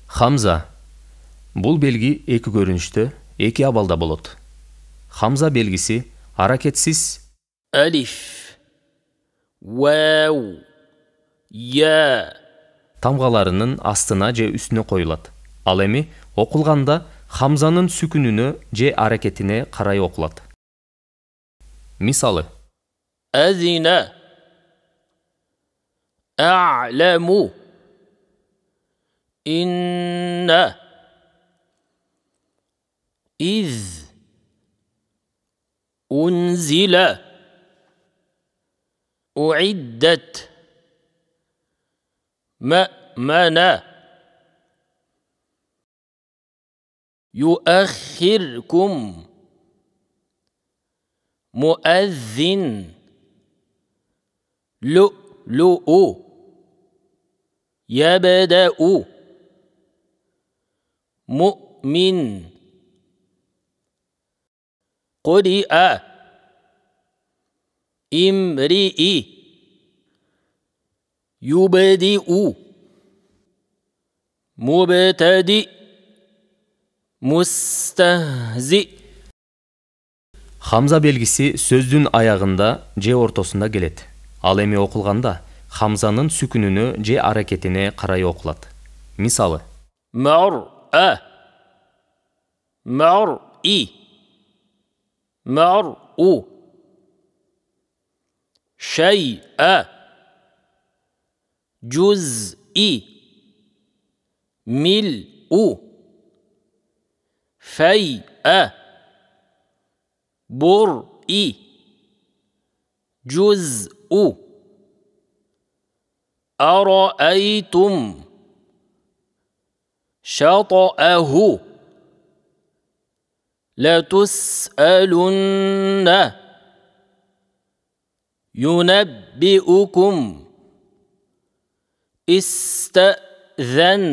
Хамза. Бул белги эки көрүнүштө, эки абалда болот. Хамза белгиси аракетсиз ألف واو يا тамгаларынын астына же үстүнө коюлат. Ал эми окулганда хамзанын сүкүнүнө же аракетине карай окулат. Мисалы: أذن أعلم إن إذ أنزل أعدت مأمنة يؤخركم مؤذن لؤلؤ يبدأ مؤمن قرئ امرئ يبدئ مبتدئ مستهزئ. Хамза белгиси сөздүн аягында же ортосунда келет. Ал эми окулганда хамзанын сүкүнүнө же аракетине карай окулат. Мисалы: مرأة مرئ مرء شيء جزء ملء فيء برء جزء أرأيتم شطأه لتسألن ينبئكم استأذن.